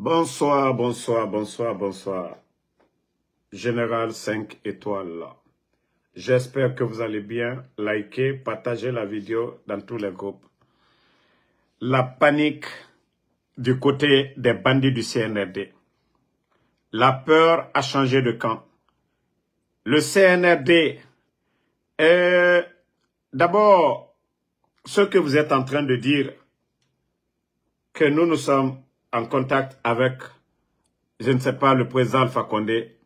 Bonsoir, bonsoir, bonsoir, bonsoir. Général 5 étoiles. J'espère que vous allez bien. Likez, partagez la vidéo dans tous les groupes. La panique du côté des bandits du CNRD. La peur a changé de camp. Le CNRD est d'abord ce que vous êtes en train de dire, que nous sommes en contact avec, je ne sais pas, le président Alpha Condé.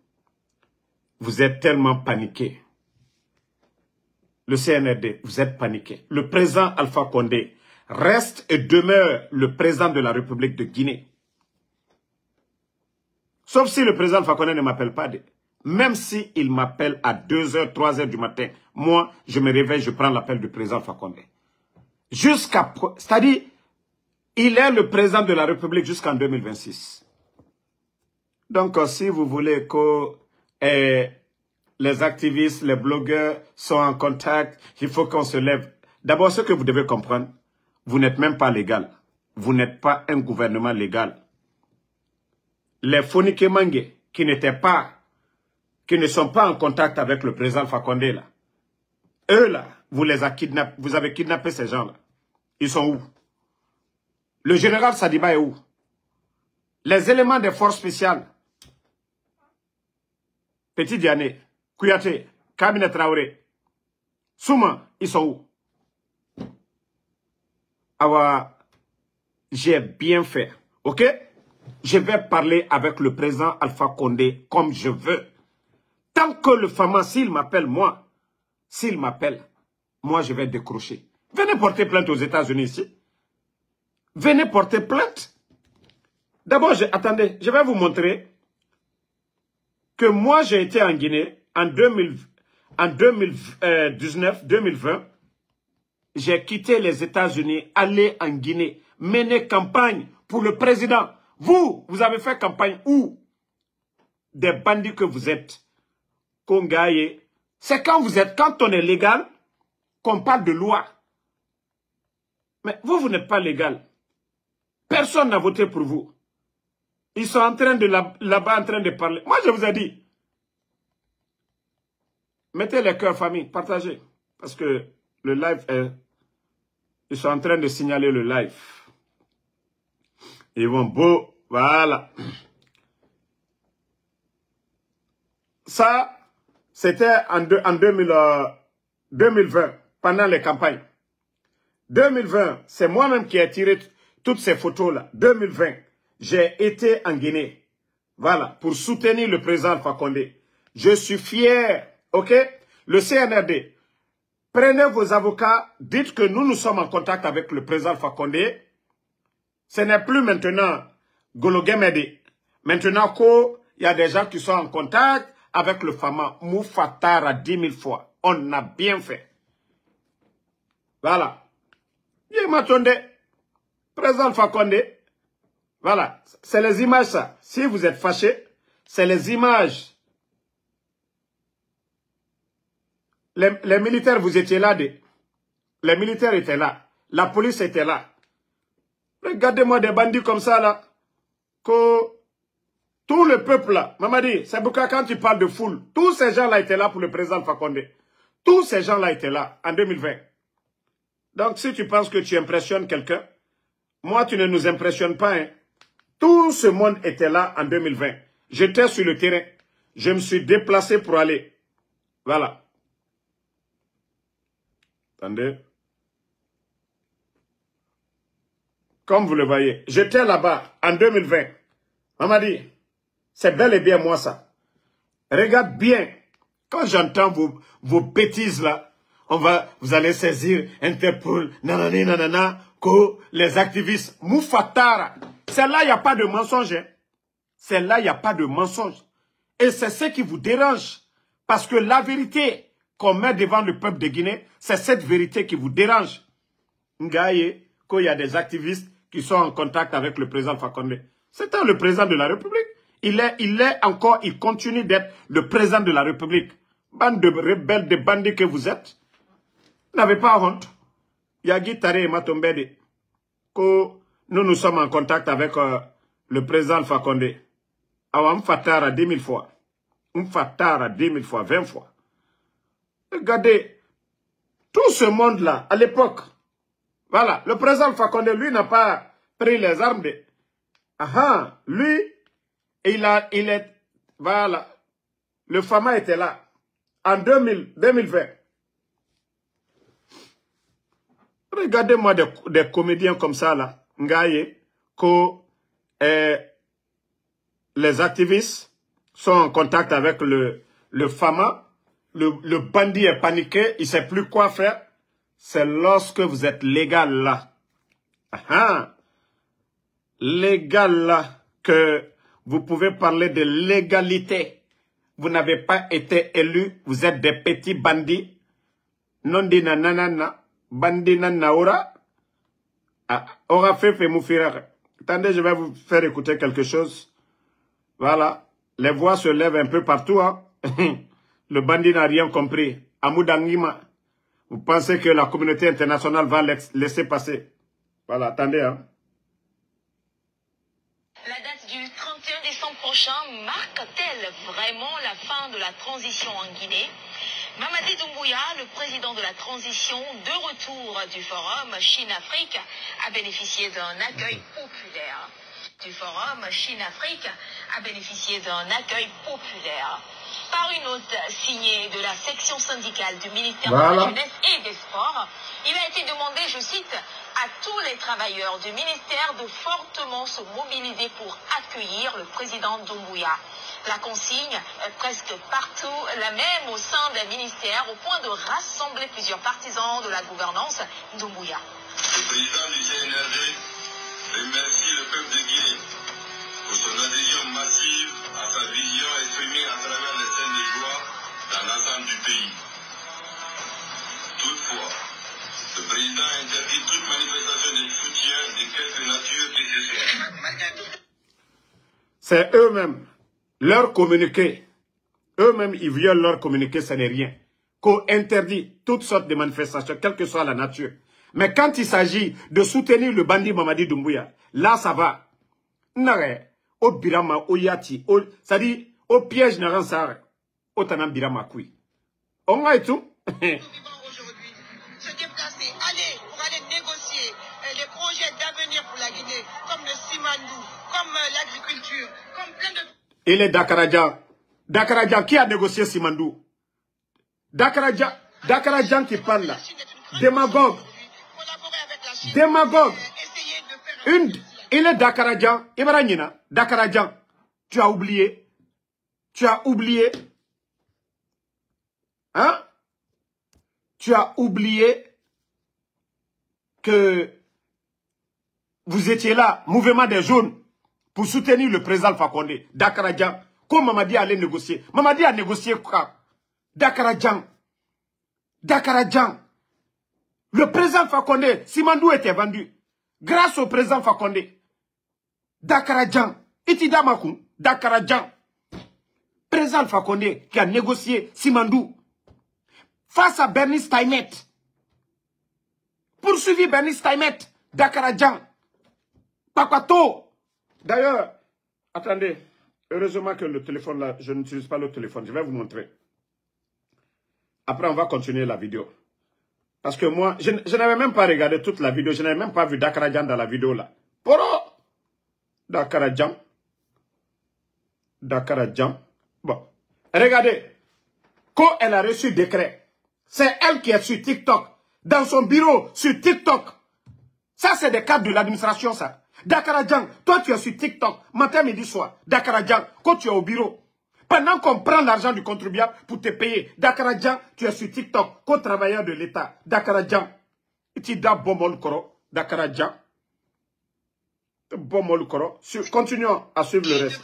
Vous êtes tellement paniqué. Le CNRD, vous êtes paniqué. Le président Alpha Condé reste et demeure le président de la République de Guinée. Sauf si le président Alpha Condé ne m'appelle pas. Même s'il m'appelle à 2h, 3h du matin, moi, je me réveille, je prends l'appel du président Alpha Condé. C'est-à-dire, il est le président de la République jusqu'en 2026. Donc, si vous voulez que les activistes, les blogueurs sont en contact, il faut qu'on se lève. D'abord, ce que vous devez comprendre, vous n'êtes même pas légal. Vous n'êtes pas un gouvernement légal. Les Fonike Mange qui ne sont pas en contact avec le président Alpha Condé, là, eux, là, vous avez kidnappé ces gens-là. Ils sont où? Le général Sadiba est où? Les éléments des forces spéciales, Petit Diané, Kouyaté, Kamine Traoré, Souma, ils sont où? Alors, j'ai bien fait, ok? Je vais parler avec le président Alpha Condé comme je veux. Tant que le Fama, s'il m'appelle, moi, je vais décrocher. Venez porter plainte aux États-Unis ici. Venez porter plainte. D'abord, attendez, je vais vous montrer que moi, j'ai été en Guinée en 2019-2020. J'ai quitté les États-Unis, allé en Guinée, mener campagne pour le président. Vous avez fait campagne où? Des bandits que vous êtes. Kongaye. C'est quand on est légal, qu'on parle de loi. Mais vous n'êtes pas légal. Personne n'a voté pour vous. Ils sont en train de là-bas en train de parler. Moi, je vous ai dit. Mettez les cœurs famille, partagez. Parce que le live est... Ils sont en train de signaler le live. Ils vont beau. Voilà. Ça, c'était en 2020, pendant les campagnes. 2020, c'est moi-même qui ai tiré toutes ces photos-là. 2020, j'ai été en Guinée. Voilà, pour soutenir le président Alpha Condé. Je suis fier, ok? Le CNRD, prenez vos avocats, dites que nous sommes en contact avec le président Alpha Condé. Ce n'est plus maintenant Gologemede. Maintenant qu'il y a des gens qui sont en contact avec le Fama. Moufatara 10 000 fois. On a bien fait. Voilà. Il m'attendait. Président Alpha Condé. Voilà. C'est les images, ça. Si vous êtes fâchés, c'est les images. Les militaires, vous étiez là. Les militaires étaient là. La police était là. Regardez-moi des bandits comme ça, là. Que tout le peuple, là. Mamadi, c'est pourquoi quand tu parles de foule, tous ces gens-là étaient là pour le président Alpha Condé. Tous ces gens-là étaient là en 2020. Donc, si tu penses que tu impressionnes quelqu'un, moi, tu ne nous impressionnes pas. Hein. Tout ce monde était là en 2020. J'étais sur le terrain. Je me suis déplacé pour aller. Voilà. Attendez. Comme vous le voyez, j'étais là-bas en 2020. On m'a dit, c'est bel et bien moi ça. Regarde bien, quand j'entends vos bêtises là, vous allez saisir Interpol, nanani, nanana, que les activistes, Moufatara. C'est là, il n'y a pas de mensonge. Hein. C'est là, il n'y a pas de mensonge. Et c'est ce qui vous dérange. Parce que la vérité qu'on met devant le peuple de Guinée, c'est cette vérité qui vous dérange. Ngaye, qu'il y a des activistes qui sont en contact avec le président Alpha Condé. C'était le président de la République. Il continue d'être le président de la République. Bande de rebelles, de bandits que vous êtes. Vous n'avez pas honte. Yagi Tare et Matombede. Que nous sommes en contact avec le président Alpha Condé. On fatara 10 000 fois. On fatara 10 000 fois, 20 fois. Regardez, tout ce monde-là, à l'époque, voilà, le président Alpha Condé, lui, n'a pas pris les armes de... Lui, voilà, le Fama était là, en 2020. Regardez-moi des comédiens comme ça, là, Ngaye, les activistes sont en contact avec le Fama, le bandit est paniqué, il ne sait plus quoi faire. C'est lorsque vous êtes légal là. Légal là, que vous pouvez parler de légalité. Vous n'avez pas été élu, vous êtes des petits bandits. Non dit nanana, bandit nanaora. Aura fait moufira. Attendez, je vais vous faire écouter quelque chose. Voilà, les voix se lèvent un peu partout. Hein. Le bandit n'a rien compris. Amoudangima. Vous pensez que la communauté internationale va laisser passer? Voilà, attendez. Hein. La date du 31 décembre prochain marque-t-elle vraiment la fin de la transition en Guinée? Mamadi Doumbouya, le président de la transition, de retour du forum Chine-Afrique, a bénéficié d'un accueil populaire. Par une note signée de la section syndicale du ministère de la Jeunesse et des Sports, il a été demandé, je cite, à tous les travailleurs du ministère de fortement se mobiliser pour accueillir le président Doumbouya. La consigne est presque partout la même au sein des ministères, au point de rassembler plusieurs partisans de la gouvernance Doumbouya. Le président du CNRD remercie le peuple de Guinée pour son adhésion massive à sa vision exprimée à travers les scènes de joie dans l'ensemble du pays. Toutefois, le président interdit toute manifestation de soutien de quelque nature que ce soit. C'est eux-mêmes, leur communiqué. Eux-mêmes, ils violent leur communiqué, ce n'est rien. Qu'on interdit toutes sortes de manifestations, quelle que soit la nature. Mais quand il s'agit de soutenir le bandit Mamadi Doumbouya, là, ça va. Nare, au Birama, au Yati, c'est-à-dire, au piège n'a rien ça, au Tanam Birama Koui. On va et tout. Aujourd'hui, se déplacer, pour aller négocier les projets d'avenir pour la Guinée, comme le Simandou, comme l'agriculture, comme plein de... Il est Dakarajan. Dakarajan, qui a négocié Simandou? Dakarajan qui parle là. Démagogue. Démagogue. Il est Dakarajan. Ibrahima, Dakarajan. Tu as oublié. Hein? Tu as oublié que vous étiez là, mouvement des jaunes, pour soutenir le président Alpha Condé. Dakarajan. Comme Mamadi allait négocier. Mamadi a négocié quoi? Dakarajan. Le président Alpha Condé, Simandou était vendu. Grâce au président Alpha Condé. Dakarajan. Itidamakou. Dakarajan. Président Alpha Condé qui a négocié Simandou. Face à Bernice Taimet. Poursuivi Bernice Taimet. Dakarajan. Pakwato. D'ailleurs, attendez. Heureusement que le téléphone là, je n'utilise pas le téléphone. Je vais vous montrer. Après, on va continuer la vidéo. Parce que moi, je n'avais même pas regardé toute la vidéo. Je n'avais même pas vu Dakarajan dans la vidéo là. Poro! Dakarajan. Bon. Regardez. Quand elle a reçu le décret, c'est elle qui est sur TikTok. Dans son bureau, sur TikTok. Ça, c'est des cadres de l'administration, ça. Dakarajan, toi, tu es sur TikTok. Matin, midi, soir. Dakarajan, quand tu es au bureau. Pendant qu'on prend l'argent du contribuable pour te payer. Dakarajan, tu es sur TikTok. Co-travailleur de l'État. Dakarajan. Itida Bomol Koro. Dakarajan. Bomol Koro. Continuons à suivre le reste.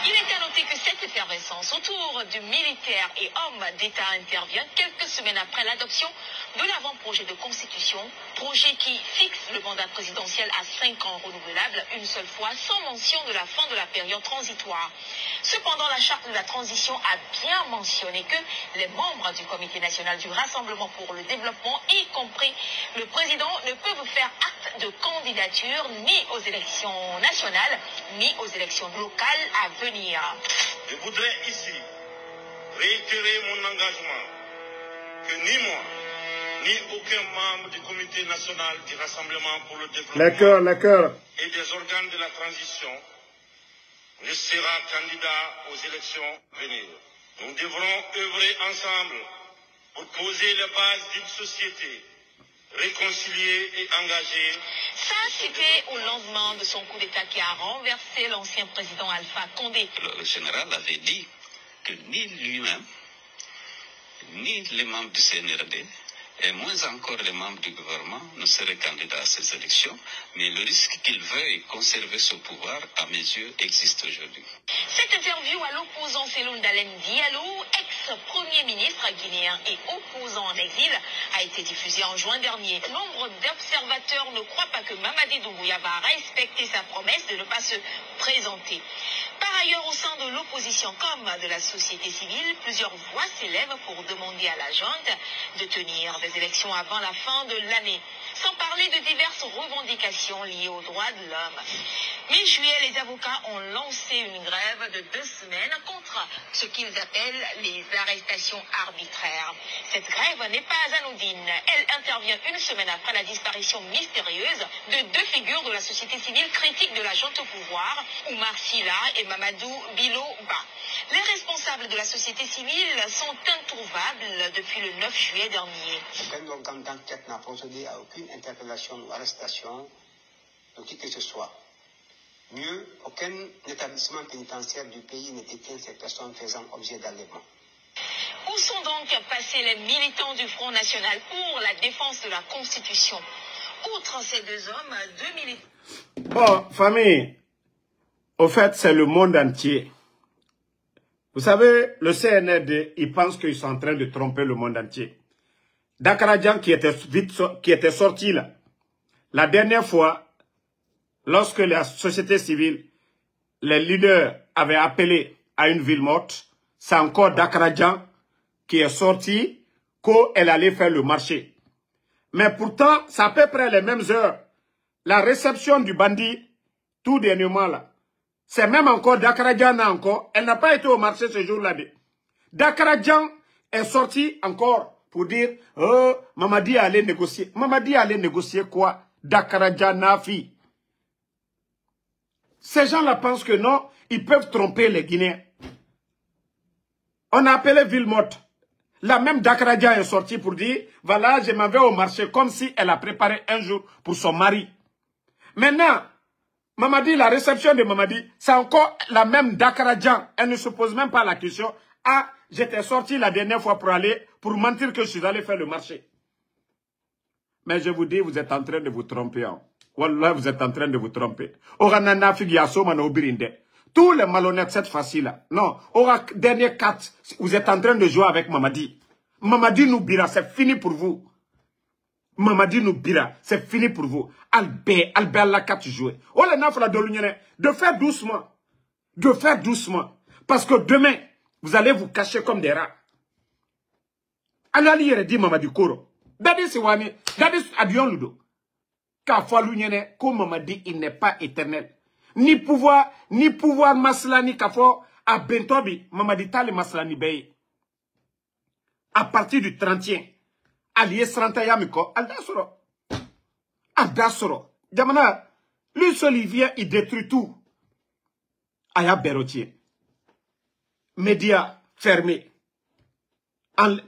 Il est à noter que cette effervescence autour du militaire et homme d'État intervient quelques semaines après l'adoption de l'avant-projet de constitution, projet qui fixe le mandat présidentiel à 5 ans renouvelable une seule fois, sans mention de la fin de la période transitoire. Cependant, la charte de la transition a bien mentionné que les membres du Comité national du Rassemblement pour le développement, y compris le président, ne peuvent faire acte de candidature ni aux élections nationales, ni aux élections locales à venir. Je voudrais ici réitérer mon engagement que ni moi, ni aucun membre du Comité national du Rassemblement pour le développement et des organes de la transition ne sera candidat aux élections à venir. Nous devrons œuvrer ensemble pour poser les bases d'une société réconciliée et engagée. Ça, c'était au lendemain de son coup d'État qui a renversé l'ancien président Alpha Condé. Le général avait dit que ni lui-même, ni les membres du CNRD, et moins encore les membres du gouvernement ne seraient candidats à ces élections, mais le risque qu'ils veuillent conserver ce pouvoir, à mes yeux, existe aujourd'hui. Cette interview à l'opposant Cellou Dalein Diallo, ex-premier ministre guinéen et opposant en exil, a été diffusée en juin dernier. Nombre d'observateurs ne croient pas que Mamadi Doumbouya va respecter sa promesse de ne pas se présenter. Par ailleurs, au sein de l'opposition comme de la société civile, plusieurs voix s'élèvent pour demander à la junte de tenir des élections avant la fin de l'année, sans parler de diverses revendications liées aux droits de l'homme. Mi-juillet, les avocats ont lancé une grève de 2 semaines contre ce qu'ils appellent les arrestations arbitraires. Cette grève n'est pas anodine. Elle intervient une semaine après la disparition mystérieuse de 2 figures de la société civile critique de la junte au pouvoir, Oumar Silla et Mamadou Bilo Ba. Les responsables de la société civile sont introuvables depuis le 9 juillet dernier. Aucun organe d'enquête n'a procédé à aucune interpellation ou arrestation de qui que ce soit. Mieux, aucun établissement pénitentiaire du pays ne détient ces personnes faisant objet d'enlèvement. Où sont donc passés les militants du Front National pour la défense de la Constitution? Outre ces 2 hommes, 2 militants... Bon, famille, au fait, c'est le monde entier. Vous savez, le CNRD, ils pensent qu'ils sont en train de tromper le monde entier. Dakarajan qui était sorti là, la dernière fois, lorsque la société civile, les leaders avaient appelé à une ville morte, c'est encore Dakarajan qui est sorti qu'elle allait faire le marché. Mais pourtant, c'est à peu près les mêmes heures. La réception du bandit, tout dernièrement là, c'est même encore Dakarajan encore. Elle n'a pas été au marché ce jour-là. Dakarajan est sorti encore pour dire, oh, Mamadi allait négocier. Mamadi allait négocier quoi? Dakarajan Nafi. Ces gens-là pensent que non, ils peuvent tromper les Guinéens. On a appelé Villemot. La même Dakarajan est sortie pour dire, voilà, je m'en vais au marché, comme si elle a préparé un jour pour son mari. Maintenant, Mamadi, la réception de Mamadi, c'est encore la même Dakarajan. Elle ne se pose même pas la question. Ah, j'étais sorti la dernière fois pour mentir que je suis allé faire le marché. Mais je vous dis, vous êtes en train de vous tromper. Hein. Wallah, vous êtes en train de vous tromper. Tous les malhonnêtes, cette fois-ci-là. Non, dernier 4, vous êtes en train de jouer avec Mamadi. Mamadi Noubira, c'est fini pour vous. Mamadi Noubira, c'est fini pour vous. Albert la 4 jouer. Oh, les nafla de l'Union, de faire doucement. De faire doucement. Parce que demain, vous allez vous cacher comme des rats. Alali dit Mamadi Koro. Dadi Siwani, Dadi Adion Ludo. Car foi l'Union, comme Mamadi, il n'est pas éternel. Ni pouvoir maslani kafo à Bentobi, Mamadi Tali maslani beye. À partir du 30e, allié Srantayamiko, Aldasoro. Jamana, lui seul il vient, il détruit tout. Aya Berotier. Médias fermés.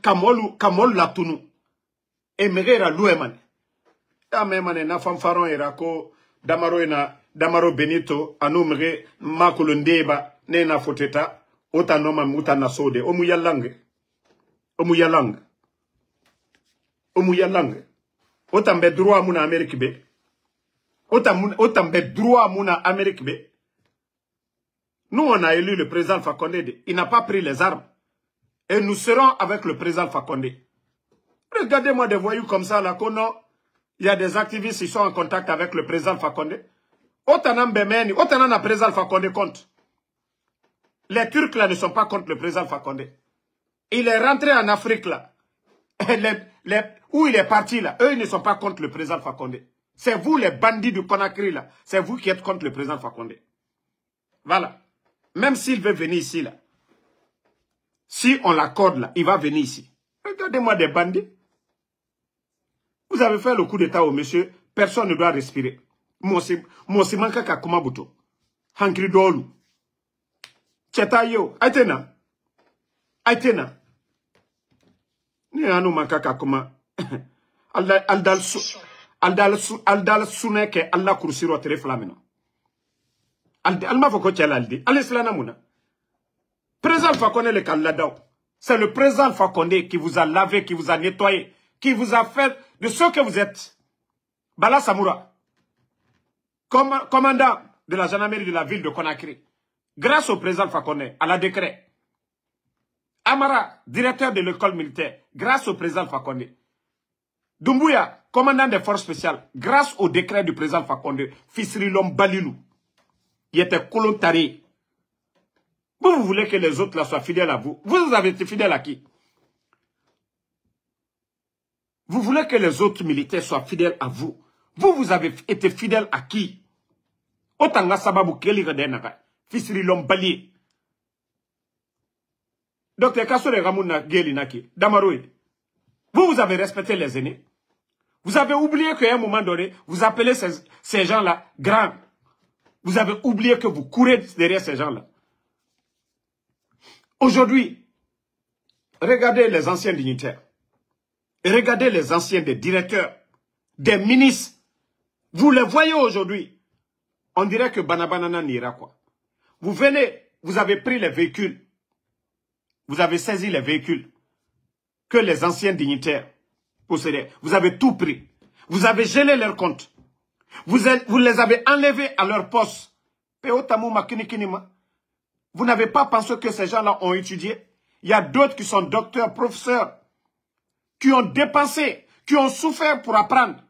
Kamol Latunu. Et Megera Louemane. Yamemane na fanfaron erako, Damaro Benito, anomre Makolondeba, Nena Foteta, Otanoma Mutana Sode, Omuyalang. Otambe droit mouna Amérique be. Otambe droit mouna Amérique be. Nous, on a élu le président Alpha Condé. Il n'a pas pris les armes. Et nous serons avec le président Alpha Condé. Regardez-moi des voyous comme ça, là, il y a des activistes qui sont en contact avec le président Alpha Condé. Autant le président Alpha Condé compte. Les Turcs, là, ne sont pas contre le président Alpha Condé. Il est rentré en Afrique, là. Où il est parti, là. Eux, ils ne sont pas contre le président Alpha Condé. C'est vous, les bandits du Conakry, là. C'est vous qui êtes contre le président Alpha Condé. Voilà. Même s'il veut venir ici, là. Si on l'accorde, là, il va venir ici. Regardez-moi des bandits. Vous avez fait le coup d'état au monsieur. Personne ne doit respirer. Moi, c'est manque à Kumabuto. Hankri Dolu. Chetayo. Aitena. Aitena. Ni anu manque à Kuma. Aldal suneke alla kursiro tere flamino. Alma foko tchelaldi. Alislana muna. Président Alpha Condé le Kaladao. C'est le président Alpha Condé qui vous a lavé, qui vous a nettoyé, qui vous a fait de ce que vous êtes. Bala Samoura, commandant de la gendarmerie de la ville de Conakry, grâce au président Alpha Condé, à la décret. Amara, directeur de l'école militaire, grâce au président Alpha Condé. Doumbouya, commandant des forces spéciales, grâce au décret du président Alpha Condé, Fissri Lom Balilou. Il était colontari. Vous voulez que les autres là soient fidèles à vous. Vous avez été fidèles à qui? Vous voulez que les autres militaires soient fidèles à vous. Vous avez été fidèles à qui? Otanga sababu keli redenaka. Fisri lombali. Docteur Kassore Ramouna Gelinaki. Damaroui. Vous avez respecté les aînés. Vous avez oublié qu'à un moment donné, vous appelez ces gens-là grands. Vous avez oublié que vous courez derrière ces gens-là. Aujourd'hui, regardez les anciens dignitaires. Et regardez les anciens des directeurs, des ministres. Vous les voyez aujourd'hui. On dirait que Banabanana n'ira quoi. Vous venez, vous avez pris les véhicules. Vous avez saisi les véhicules que les anciens dignitaires possédaient. Vous avez tout pris. Vous avez gelé leurs comptes. Vous les avez enlevés à leur poste. Vous n'avez pas pensé que ces gens-là ont étudié? Il y a d'autres qui sont docteurs, professeurs, qui ont dépensé, qui ont souffert pour apprendre,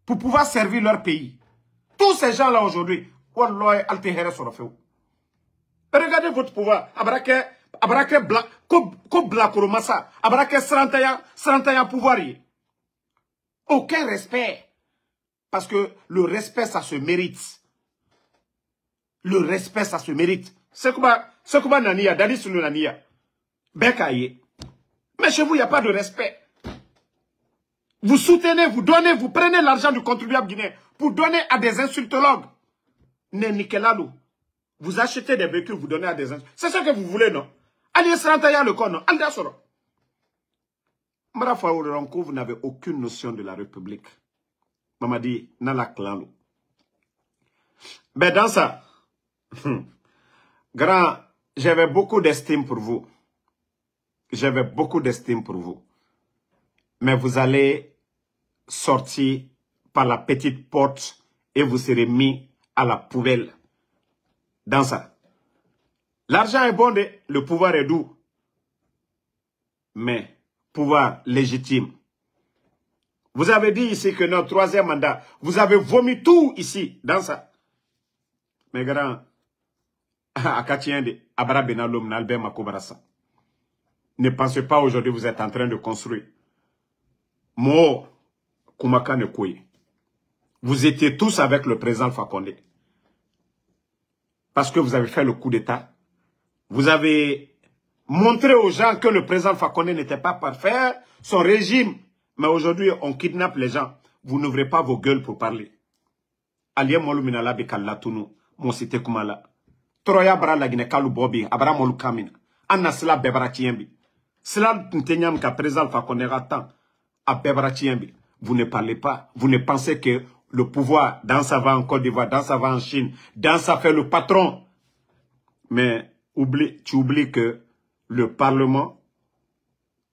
pour pouvoir servir leur pays. Tous ces gens-là aujourd'hui, regardez votre pouvoir. Abrake blanc, ko blakoromasa, abrake srantaya pouvoir. Aucun respect. Parce que le respect, ça se mérite. Le respect, ça se mérite. C'est comme Nania, Dali Sunu Nania. Bekaye. Mais chez vous, il n'y a pas de respect. Vous soutenez, vous donnez, vous prenez l'argent du contribuable guinéen pour donner à des insultologues. Nikelalo. Vous achetez des véhicules, vous donnez à des insultologues. C'est ça que vous voulez, non? Allez, Srantaya le con, non? Alda Soro. Marafa Ouranko, vous n'avez aucune notion de la République. Mamadi, Nala Clan. Ben, dans ça, grand, j'avais beaucoup d'estime pour vous. J'avais beaucoup d'estime pour vous. Mais vous allez sortir par la petite porte et vous serez mis à la poubelle. Dans ça. L'argent est bon, le pouvoir est doux. Mais, pouvoir légitime. Vous avez dit ici que notre troisième mandat, vous avez vomi tout ici, dans ça. Mais grand, ne pensez pas aujourd'hui vous êtes en train de construire. Mo Kumaka ne Kouye. Vous étiez tous avec le président Alpha Condé. Parce que vous avez fait le coup d'État. Vous avez montré aux gens que le président Alpha Condé n'était pas parfait, son régime. Mais aujourd'hui, on kidnappe les gens. Vous n'ouvrez pas vos gueules pour parler. Aliem Moluminala Bekalatunu, mon cité Kumala. Troya Bra la Guinée Kalu Bobi, Abra Molu Kamina. Anna Sla Bebra Tiembi. Sla Ntenyam ka président Alpha Condé attend à Bebra Tiembi. Vous ne parlez pas. Vous ne pensez que le pouvoir, dans ça va en Côte d'Ivoire, dans ça va en Chine, dans ça fait le patron. Mais tu oublies que le Parlement,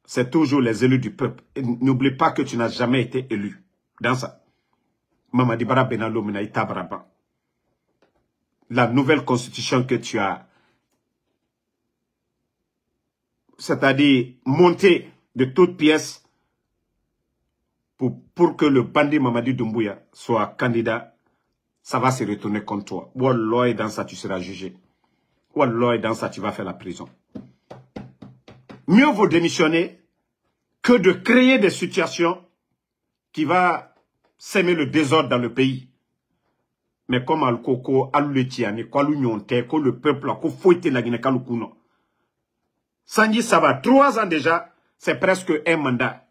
c'est toujours les élus du peuple. N'oublie pas que tu n'as jamais été élu. Dans ça. Mamadi Bara Benalo Minaïta Baraba. La nouvelle constitution que tu as, c'est-à-dire montée de toutes pièces, pour que le bandit Mamadi Doumbouya soit candidat, ça va se retourner contre toi. Wallah, dans ça, tu seras jugé. Wallah, dans ça, tu vas faire la prison. Mieux vaut démissionner que de créer des situations qui vont semer le désordre dans le pays. Mais comme Al-Koko, Al-Letiani, Al-Nyonte, que le peuple a fouetté la Guinée-Kaloukuno. Sanji, ça va 3 ans déjà, c'est presque un mandat.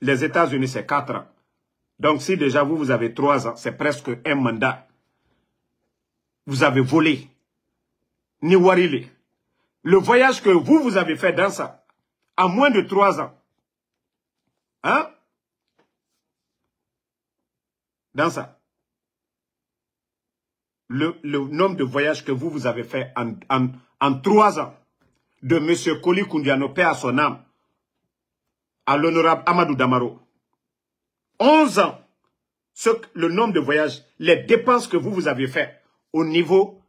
Les États-Unis, c'est 4 ans. Donc si déjà vous avez 3 ans, c'est presque un mandat. Vous avez volé. Niwarile. Le voyage que vous avez fait dans ça, à moins de 3 ans. Hein? Dans ça. Le nombre de voyages que vous avez fait en 3 ans. De M. Koli Koundiano, paix à son âme. À l'honorable Amadou Damaro. 11 ans. Le nombre de voyages, les dépenses que vous avez fait au niveau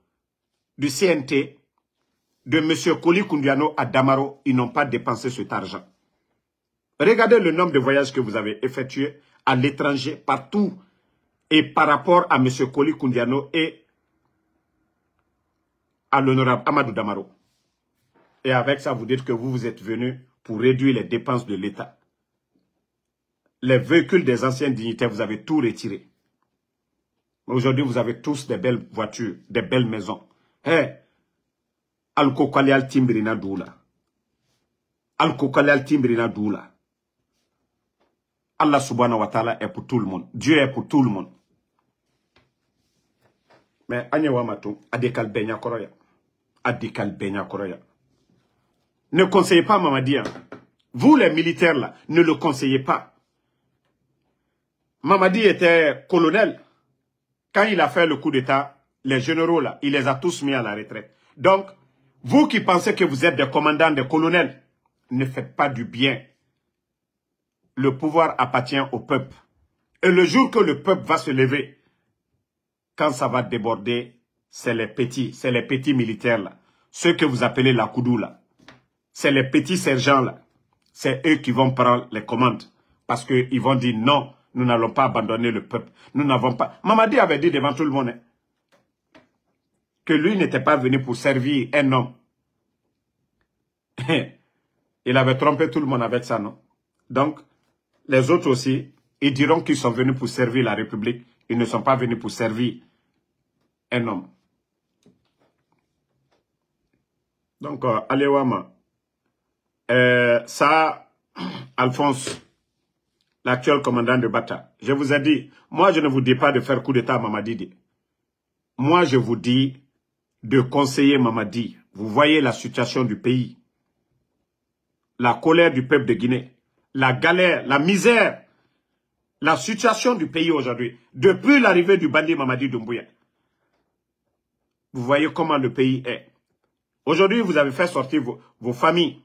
du CNT, de M. Koli Koundiano à Damaro, ils n'ont pas dépensé cet argent. Regardez le nombre de voyages que vous avez effectués à l'étranger, partout, et par rapport à M. Koli Koundiano et à l'honorable Amadou Damaro. Et avec ça, vous dites que vous êtes venus pour réduire les dépenses de l'État. Les véhicules des anciens dignitaires, vous avez tout retiré. Aujourd'hui, vous avez tous des belles voitures, des belles maisons. Hé, Al-Kokalial Timbrina Doula. Al-Kokalial Timbrina Doula. Allah subhanahu wa ta'ala est pour tout le monde. Dieu est pour tout le monde. Mais, Agnewa Matou, Adekal Benya Koroya. Adekal Benya Koroya. Ne conseillez pas Mamadi. Hein. Vous, les militaires, là, ne le conseillez pas. Mamadi était colonel. Quand il a fait le coup d'État, les généraux, là, il les a tous mis à la retraite. Donc, vous qui pensez que vous êtes des commandants, des colonels, ne faites pas du bien. Le pouvoir appartient au peuple. Et le jour que le peuple va se lever, quand ça va déborder, c'est les petits militaires, là. Ceux que vous appelez la Koudou, là. C'est les petits sergents, là. C'est eux qui vont prendre les commandes. Parce qu'ils vont dire non, nous n'allons pas abandonner le peuple. Nous n'avons pas... Mamadi avait dit devant tout le monde hein, que lui n'était pas venu pour servir un homme. Il avait trompé tout le monde avec ça, non? Donc, les autres aussi, ils diront qu'ils sont venus pour servir la République. Ils ne sont pas venus pour servir un homme. Donc, Alewama, ça, Alphonse, l'actuel commandant de Bata, je vous ai dit, moi je ne vous dis pas de faire coup d'État à Mamadi. Moi je vous dis de conseiller Mamadi. Vous voyez la situation du pays. La colère du peuple de Guinée. La galère, la misère. La situation du pays aujourd'hui. Depuis l'arrivée du bandit Mamadi Doumbouya. Vous voyez comment le pays est. Aujourd'hui, vous avez fait sortir vos familles.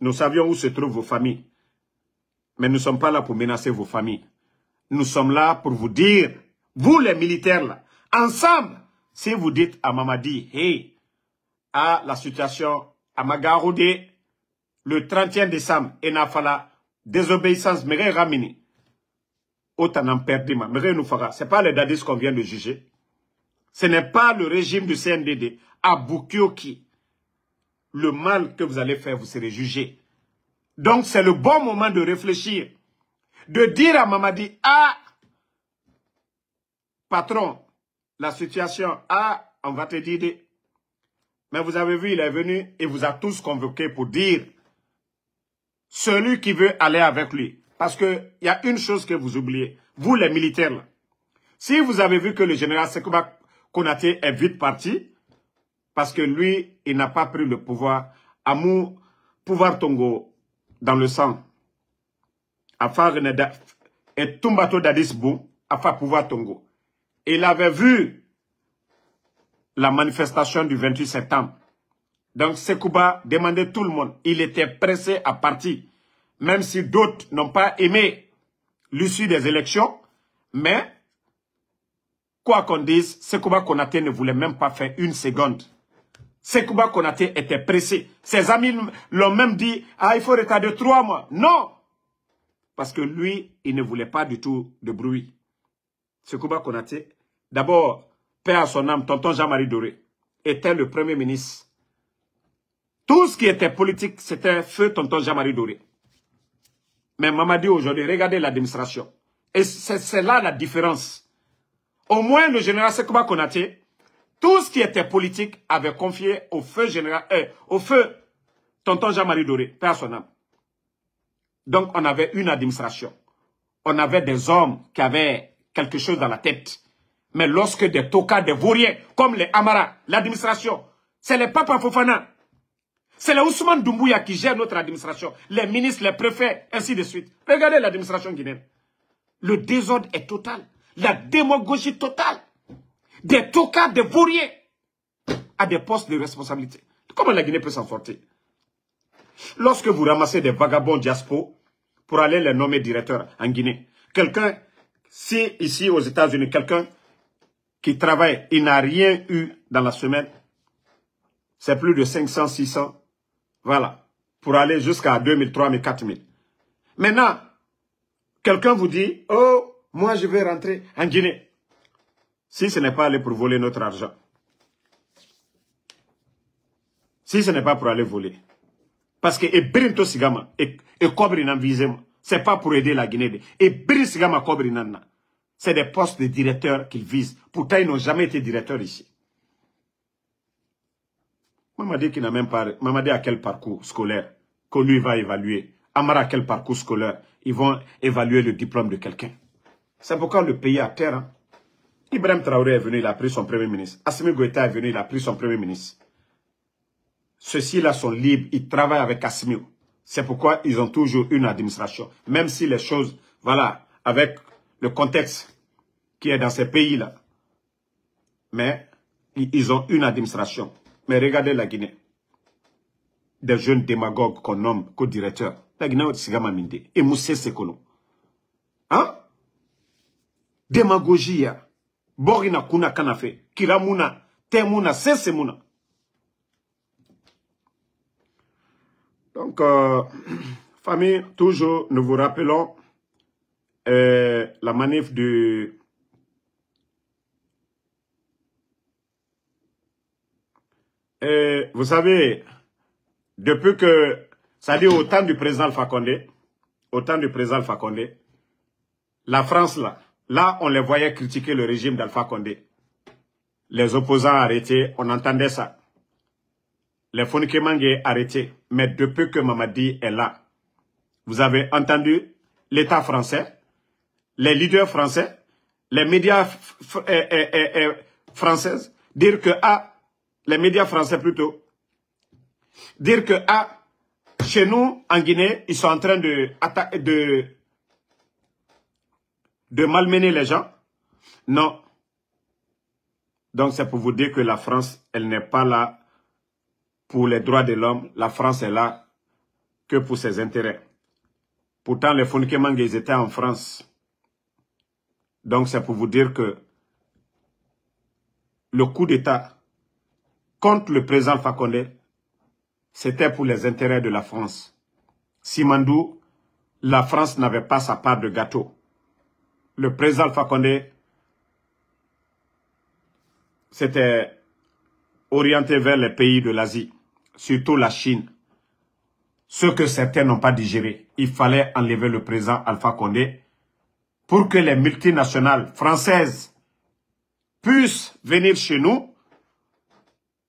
Nous savions où se trouvent vos familles. Mais nous ne sommes pas là pour menacer vos familles. Nous sommes là pour vous dire, vous les militaires là, ensemble, si vous dites à Mamadi, hey, à la situation à Magaroudé, le 31 décembre, Enafala, désobéissance, Méré Ramini, Otanam Perdima, Méré Noufara, ce n'est pas les dadis qu'on vient de juger. Ce n'est pas le régime du CNDD, à Boukioki. Le mal que vous allez faire, vous serez jugé. Donc, c'est le bon moment de réfléchir. De dire à Mamadi, ah, patron, la situation, ah, on va te dire. Mais vous avez vu, il est venu et vous a tous convoqués pour dire, celui qui veut aller avec lui. Parce qu'il y a une chose que vous oubliez, vous les militaires là. Si vous avez vu que le général Sekouba Konaté est vite parti, parce que lui, il n'a pas pris le pouvoir, Amou, pouvoir Tongo, dans le sang. Afa Reneda, et Tumbato Dadisbou, Afa pouvoir Tongo. Il avait vu la manifestation du 28 septembre. Donc Sekouba demandait tout le monde. Il était pressé à partir. Même si d'autres n'ont pas aimé l'issue des élections. Mais, quoi qu'on dise, Sekouba Konaté ne voulait même pas faire une seconde. Sekouba Konaté était pressé. Ses amis l'ont même dit, ah, il faut retarder 3 mois. Non! Parce que lui, il ne voulait pas du tout de bruit. Sekouba Konaté, d'abord, paix à son âme, tonton Jean-Marie Doré, était le premier ministre. Tout ce qui était politique, c'était feu tonton Jean-Marie Doré. Mais Mamadi aujourd'hui, regardez l'administration. Et c'est là la différence. Au moins, le général Sekouba Konaté, tout ce qui était politique avait confié au feu général, au feu tonton Jean-Marie Doré, paix à son âme. Donc, on avait une administration. On avait des hommes qui avaient quelque chose dans la tête. Mais lorsque des tokas, des vauriens, comme les Amara, l'administration, c'est les Papa Fofana, c'est les Ousmane Doumbouya qui gèrent notre administration, les ministres, les préfets, ainsi de suite. Regardez l'administration guinéenne. Le désordre est total. La démagogie totale. Des tokas, des vauriens à des postes de responsabilité. Comment la Guinée peut s'en sortir? Lorsque vous ramassez des vagabonds diaspora pour aller les nommer directeurs en Guinée, quelqu'un, si ici aux États-Unis, quelqu'un qui travaille, il n'a rien eu dans la semaine, c'est plus de 500, 600, voilà, pour aller jusqu'à 2000, 3000, 4000. Maintenant, quelqu'un vous dit, oh, moi je vais rentrer en Guinée. Si ce n'est pas aller pour voler notre argent, si ce n'est pas pour aller voler, parce que Ebrinto Sigama et Kobrinan visement, c'est pas pour aider la Guinée. Ebrin Sigama Kobrinan, c'est des postes de directeurs qu'ils visent. Pourtant, ils n'ont jamais été directeurs ici. Mamadi qui n'a même pas... Mamadi a quel parcours scolaire que lui va évaluer? Amara a quel parcours scolaire? Ils vont évaluer le diplôme de quelqu'un. C'est pourquoi le pays est à terre. Hein? Ibrahim Traoré est venu, il a pris son premier ministre. Assimi Goïta est venu, il a pris son premier ministre. Ceux-ci-là sont libres, ils travaillent avec Assimi. C'est pourquoi ils ont toujours une administration. Même si les choses, voilà, avec le contexte qui est dans ces pays-là. Mais ils ont une administration. Mais regardez la Guinée. Des jeunes démagogues qu'on nomme co-directeurs. La Guinée, c'est Sigama Minde. Et Moussé Sekono. Hein? Démagogie. Borina Kuna Kanafe. Kiramuna. Temuna. Sesemuna. Donc, famille, toujours, nous vous rappelons la manif du... vous savez, depuis que, ça dit au temps du président Alpha Condé, la France là, on les voyait critiquer le régime d'Alpha Condé. Les opposants arrêtés, on entendait ça. Les Fonikemangue arrêtés. Mais depuis que Mamadi est là, vous avez entendu l'État français, les leaders français, les médias français dire que, les médias français plutôt, dire que, chez nous, en Guinée, ils sont en train de malmener les gens. Non. Donc, c'est pour vous dire que la France, elle n'est pas là pour les droits de l'homme. La France est là que pour ses intérêts. Pourtant, les Fonikemangue, ils étaient en France. Donc, c'est pour vous dire que le coup d'État contre le président Alpha Condé, c'était pour les intérêts de la France. Simandou, la France n'avait pas sa part de gâteau. Le président Alpha Condé s'était orienté vers les pays de l'Asie, surtout la Chine. Ce que certains n'ont pas digéré. Il fallait enlever le président Alpha Condé pour que les multinationales françaises puissent venir chez nous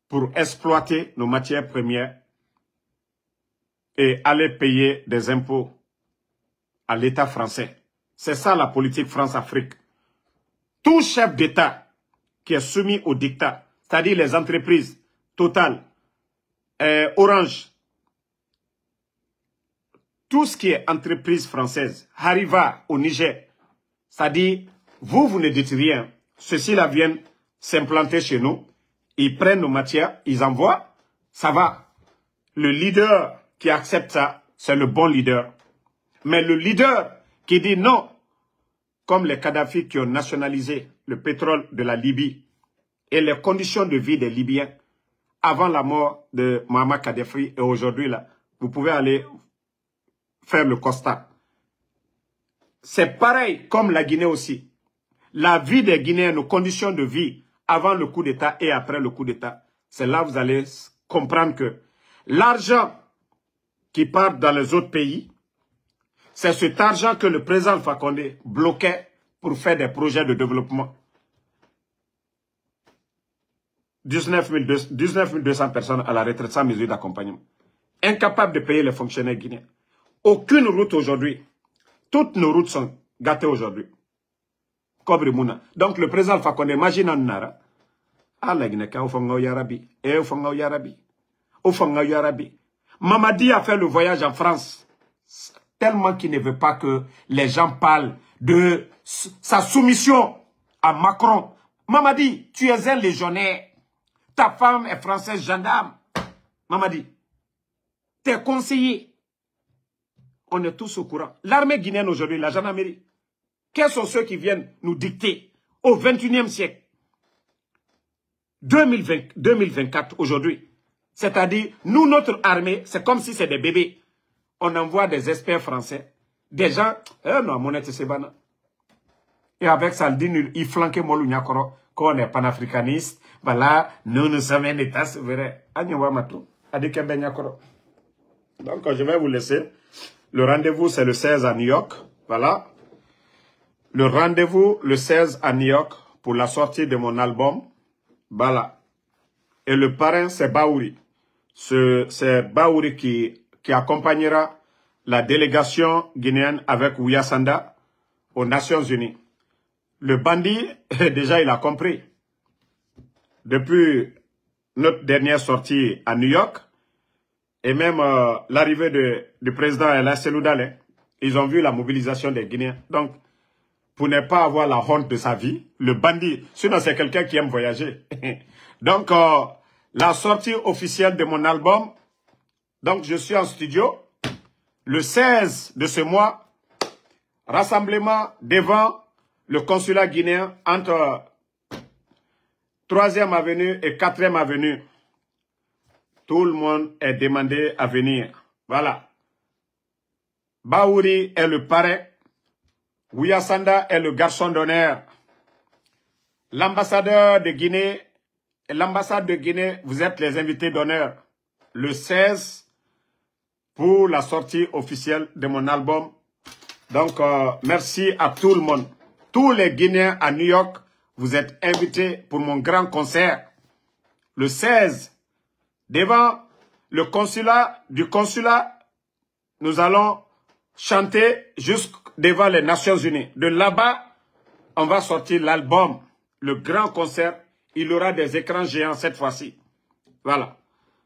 pour exploiter nos matières premières et aller payer des impôts à l'État français. C'est ça la politique France-Afrique. Tout chef d'État qui est soumis au dictat, c'est-à-dire les entreprises Total, Orange, tout ce qui est entreprise française, Hariva au Niger, c'est-à-dire, vous ne dites rien. Ceux-ci-là viennent s'implanter chez nous, ils prennent nos matières, ils envoient, ça va. Le leader qui accepte ça, c'est le bon leader. Mais le leader qui dit non, comme les Kadhafi qui ont nationalisé le pétrole de la Libye et les conditions de vie des Libyens avant la mort de Mohamed Kadhafi et aujourd'hui, là, vous pouvez aller faire le constat. c'est pareil comme la Guinée aussi. La vie des Guinéens, nos conditions de vie avant le coup d'État et après le coup d'État, c'est là que vous allez comprendre que l'argent qui part dans les autres pays, c'est cet argent que le président Alpha Condé bloquait pour faire des projets de développement. 19 200 personnes à la retraite sans mesure d'accompagnement. Incapables de payer les fonctionnaires guinéens. Aucune route aujourd'hui. Toutes nos routes sont gâtées aujourd'hui. Donc le président Alpha Condé, imagine en Nara. Mamadi a fait le voyage en France. Tellement qu'il ne veut pas que les gens parlent de sa soumission à Macron. Mamadi, tu es un légionnaire. Ta femme est française gendarme. Mamadi, t'es conseiller. On est tous au courant. L'armée guinéenne aujourd'hui, la gendarmerie, quels sont ceux qui viennent nous dicter au 21e siècle 2024 aujourd'hui. C'est-à-dire, nous, notre armée, c'est comme si c'est des bébés. On envoie des experts français, des gens, non, mon c'est banal. Et avec Saldine, il flanquait Molunyakoro, qu'on est panafricaniste. Voilà, nous sommes un État souverain. Donc, je vais vous laisser. Le rendez-vous, c'est le 16 à New York. Voilà. Le rendez-vous, le 16 à New York, pour la sortie de mon album. Voilà. Et le parrain, c'est Baouri. C'est Baouri qui accompagnera la délégation guinéenne avec Ouya Sanda aux Nations Unies. Le bandit, déjà, il a compris. Depuis notre dernière sortie à New York, et même l'arrivée du président El Seloudal, ils ont vu la mobilisation des Guinéens. Donc, pour ne pas avoir la honte de sa vie, le bandit, sinon c'est quelqu'un qui aime voyager. Donc, la sortie officielle de mon album, donc je suis en studio, le 16 de ce mois, rassemblement devant le consulat guinéen entre 3e avenue et 4e avenue. Tout le monde est demandé à venir. Voilà. Baouri est le parrain. Ouya Sanda est le garçon d'honneur. L'ambassadeur de Guinée et l'ambassade de Guinée, vous êtes les invités d'honneur. Le 16 pour la sortie officielle de mon album. Donc, merci à tout le monde. Tous les Guinéens à New York, vous êtes invités pour mon grand concert. Le 16, devant le consulat, nous allons chanter jusqu'à devant les Nations Unies. De là-bas, on va sortir l'album, le grand concert. Il y aura des écrans géants cette fois-ci. Voilà.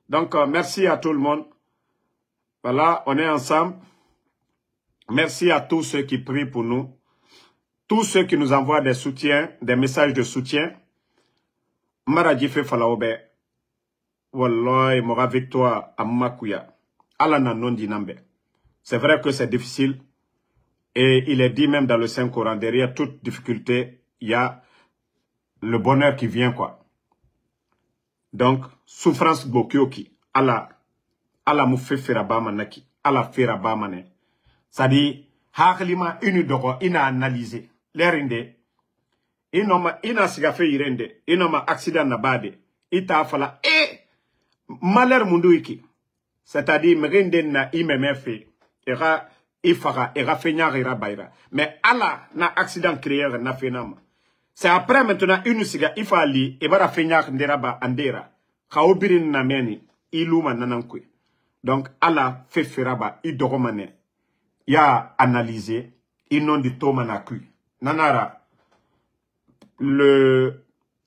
Donc, merci à tout le monde. Voilà, on est ensemble. Merci à tous ceux qui prient pour nous. Tous ceux qui nous envoient des soutiens, des messages de soutien. Maradjife Falaobe. Wallahi, mora victoire à Makuya. Alana non dinambe. C'est vrai que c'est difficile. Et il est dit même dans le Saint-Coran, derrière toute difficulté, il y a le bonheur qui vient, quoi. Donc, souffrance bokyoki. Allah moufe feraba manaki. Allah feraba mané. C'est-à-dire, haklima inu doko, ina analysé. L'erinde, ina sigafe irende, inoma accident nabade, ita fala, malheur mundu iki. C'est-à-dire, mrende na imemefe, era ifara, era fenyar, era bayra. Mais Allah na accident créé na fenama. C'est après maintenant, une siga, ifali, ebara fenyar nderaba andera. Kaobirin na meni, iluma nanankwe. Donc, Allah fait feraba, idoromane. Ya analysé, inon di tomanaku. Nanara,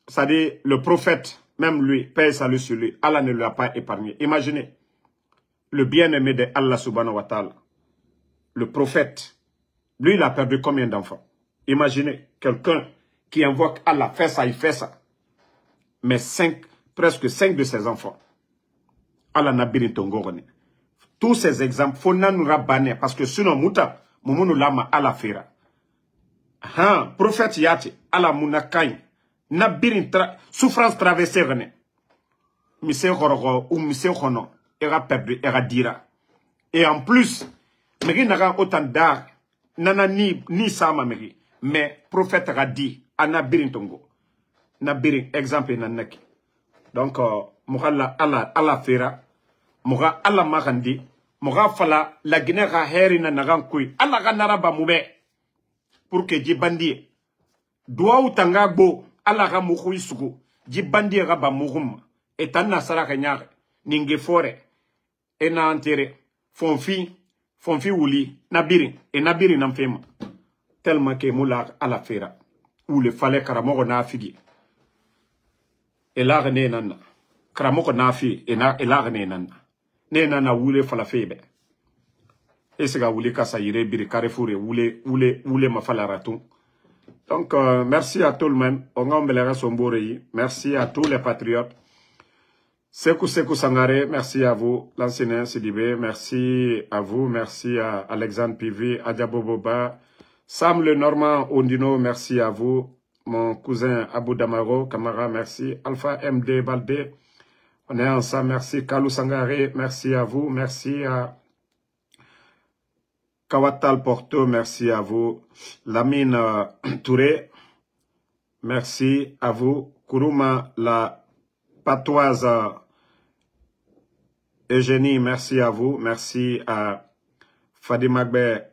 c'est-à-dire, le prophète, même lui, paix et salut sur lui, Allah ne lui a pas épargné. Imaginez, le bien-aimé de Allah subhanahu wa ta'ala, le prophète, lui, il a perdu combien d'enfants? Imaginez, quelqu'un qui invoque Allah, fait ça, il fait ça. Mais presque 5 de ses enfants, Allah n'a pas tongorone. Tous ces exemples, faut nous rabaner, parce que sinon, mouta, moumounu lama Allah fera. Prophète yati, Allah mouna kagne, n'a birin souffrance traversée rené. Mise hororo ou mise hono, era perdu, era dira. Et en plus, mais il n'a autant d'art, nana ni sama meri. Mais prophète a dit, anabirin tongo. Nabirin, exemple nanaki. Donc, Mourala Allah fera, Moura Allah marandi, Moura fala, la Guinée a herina nagan kui, Allah ganaraba moube, pour que Djibandi, doa ou tanga bo, Allah ga moukui sugu, Djibandi raba mourum, et tanna sara kenyare, ninge fore, et na enterre, fonfi wuli, nabirin, et nabirin n'enfema, tellement que moula Allah fera, ou le fallait karamoro na figi. Et là, ne nana. Kramoko nafi, et là, ne nana. Ne nana wule falafebe. Et c'est wule kasa yire biri carrefour wule ma falaratou. Donc, merci à tout le monde. Merci à tous les patriotes. Sekou Sangare, merci à vous. L'enseignant Sidibé, merci à vous. Merci à Alexandre Pivi, Adjabo Boba. Sam le Normand Ondino, merci à vous. Mon cousin Abou Damaro, Camara, merci. Alpha MD Balde, on est ensemble, merci. Kalou Sangare, merci à vous. Merci à Kawatal Porto, merci à vous. Lamine Touré, merci à vous. Kourouma la patoise Eugénie, merci à vous. Merci à Fadimagbe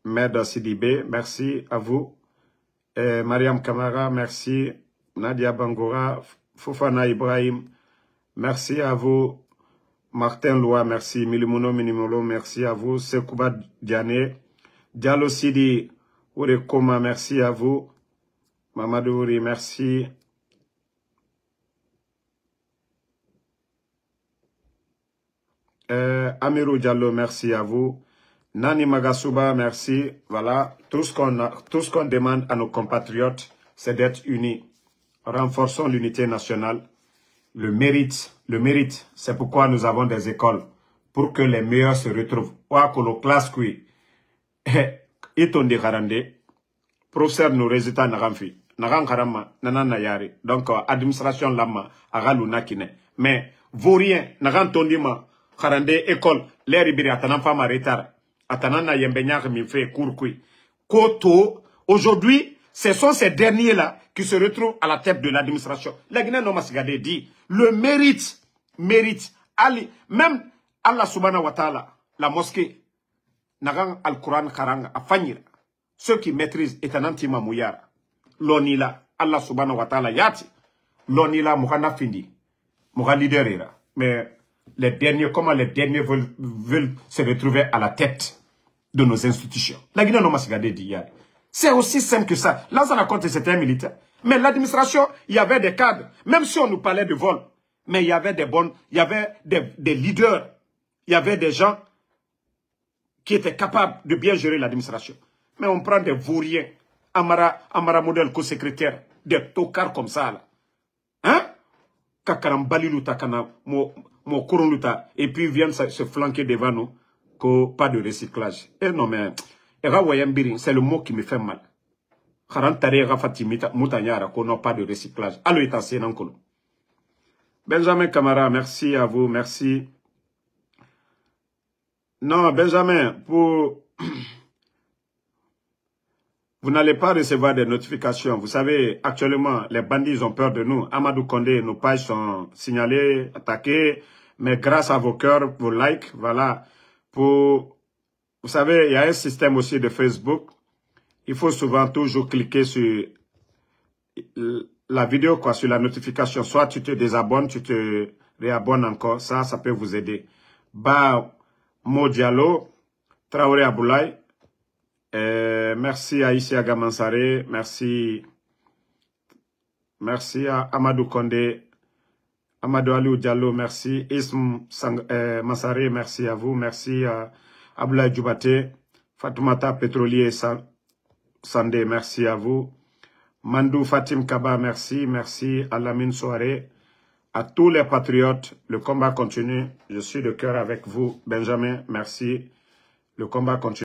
Med Sidibé, merci à vous. Mariam Kamara, merci. Nadia Bangora, Fofana Ibrahim, merci à vous. Martin Loa, merci. Milimono Minimolo, merci à vous. Sekouba Diane, Diallo Sidi, Ourekoma, merci à vous. Mamadouri, merci. Amirou Diallo, merci à vous. Nani Magasuba, merci. Voilà, tout ce qu'on demande à nos compatriotes, c'est d'être unis. Renforçons l'unité nationale. Le mérite, c'est pourquoi nous avons des écoles, pour que les meilleurs se retrouvent. Ouakolo classe kui, itondi garande, professeur nous résultats nagamfi, nagam karama, nanana yari. Donc, administration lama, agalou nakine. Mais, vaurien, nagam tondima, garande école, l'air ibiri atanan fama retard. Atanana Yembenyar Mifé Kourkoui. Koto, aujourd'hui, ce sont ces derniers-là qui se retrouvent à la tête de l'administration. La Guinée Nomasigade dit, le mérite, Ali, même Allah Subhanahu wa Ta'ala, la mosquée, Nagan Al-Quran Karanga, Afanyira, ceux qui maîtrisent Etanantima Mouyara, l'onila, Allah Subhanahu wa Ta'ala Yati, l'onila Moukana Findi, Mouka leader, mais les derniers, comment les derniers veulent se retrouver à la tête de nos institutions. La Guinée Nomasigade dit hier. C'est aussi simple que ça. Là, ça raconte c'était un militaire. Mais l'administration, il y avait des cadres. Même si on nous parlait de vol. Mais il y avait il y avait des leaders. Il y avait des gens qui étaient capables de bien gérer l'administration. Mais on prend des vauriens. Amara modèle co-secrétaire. Des tocards comme ça, là. Hein? Kakaram baliluta kana mo koronluta. Et puis viennent se flanquer devant nous. Pas de recyclage. Et non, mais c'est le mot qui me fait mal. Qu'on n'a pas de recyclage. Benjamin Camara, merci à vous, merci. Non, Benjamin, vous n'allez pas recevoir des notifications. Vous savez, actuellement, les bandits ont peur de nous. Amadou Kondé, nos pages sont signalées, attaquées. Mais grâce à vos cœurs, vos likes, voilà. Vous savez, il y a un système aussi de Facebook. Il faut souvent toujours cliquer sur la vidéo, quoi, sur la notification. Soit tu te désabonnes, tu te réabonnes encore. Ça peut vous aider. Mo Diallo, Traoré Aboulaye. Merci à Isia Gamansare. Merci à Amadou Kondé. Amadou Aliou Diallo, merci. Ism Massare, merci à vous. Merci à Abdoulaye Djoubate. Fatoumata Pétrolier Sandé, merci à vous. Mandou Fatim Kaba, merci. Merci à Lamine Soare. À tous les patriotes, le combat continue. Je suis de cœur avec vous. Benjamin, merci. Le combat continue.